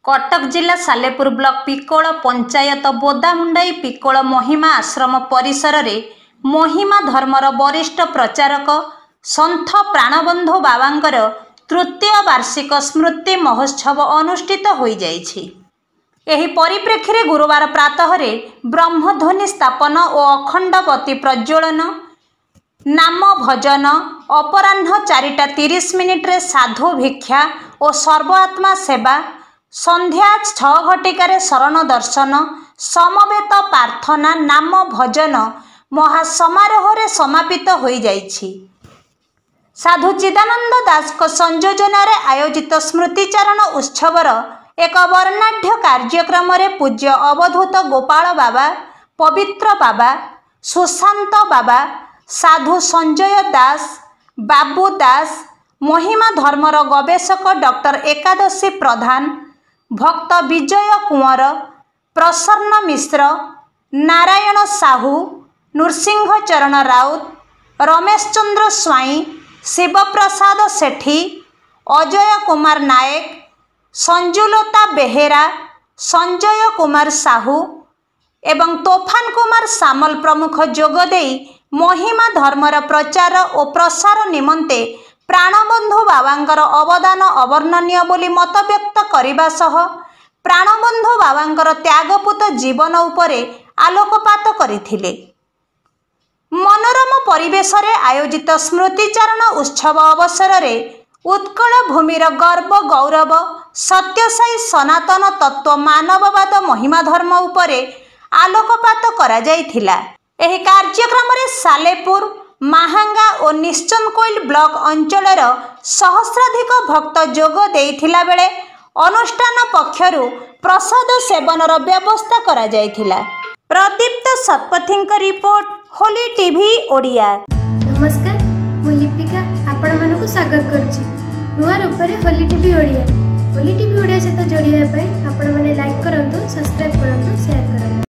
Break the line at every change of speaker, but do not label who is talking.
कटक जिला सालेपुर ब्लॉक पिकोल पंचायत बोदामुंडाई पिकोल महिमा आश्रम परिसर रे महिमा धर्मर वरिष्ठ प्रचारक संथ प्राणबंधु बाबांकर तृतीय वार्षिक स्मृति महोत्सव अनुष्ठित हो जाइछि। एही परिप्रेक्षी रे गुरुवार प्रातः रे ब्रह्मध्वनि स्थापन और अखंडबती प्रज्वलन नाम भजन अपराह्न 4:30 रे साधु भिक्षा और सर्वात्मा सेवा संध्या 6 घटिकार शरण दर्शन समवेत प्रार्थना नाम भजन महासमारोह रे समापित हो जाइछि। साधु चिदानंद दास को संयोजन रे आयोजित स्मृतिचारण उत्सवर एक वर्णाढ्य कार्यक्रम रे पूज्य अवधूत गोपाल बाबा, पवित्र बाबा, सुशांत बाबा, साधु संजय दास, बाबू दास, महिमा धर्मर गवेषक डॉक्टर एकादशी प्रधान, भक्त विजय कुंवर, प्रसन्न मिश्र, नारायण साहू, नृसिंह चरण राउत, रमेश चंद्र स्वाई, शिवप्रसाद सेठी, अजय कुमार नायक, संजुलता बेहेरा, संजय कुमार साहू एवं तोफान कुमार सामल प्रमुख जोगदे महिमा धर्मर प्रचार और प्रसार निमंते प्राणबंधु बाबांकर अवदान अवर्णनीय बोली मत व्यक्त करने सह प्राणबंधु बाबांकर त्यागपूत जीवन उपरे आलोकपात करथिले। मनोरम परिवेश रे आयोजित स्मृतिचारण उत्सव अवसर रे उत्कल भूमिर गर्व गौरव सत्यसाई सनातन तत्व मानववाद महिमा धर्म उपरे आलोकपात करा जायथिला। एही कार्यक्रम रे सालेपुर महांगा और निश्चनकोइल ब्लॉक अंचलर सहस्राधिक भक्त जोग देइथिला बेले अनुष्ठान पक्षरु प्रसाद सेवनर व्यवस्था करा जायथिला। प्रदीप्त शतपथींक रिपोर्ट होली टीवी ओडिया।
नमस्कार, मु लिपिका आपण मानकु स्वागत करछि नुआ रूपरे होली टीवी ओडिया। होली टीवी ओडिया सहित जोड़िया आपण माने लाइक करंतु, सब्सक्राइब करंतु, शेयर करंतु।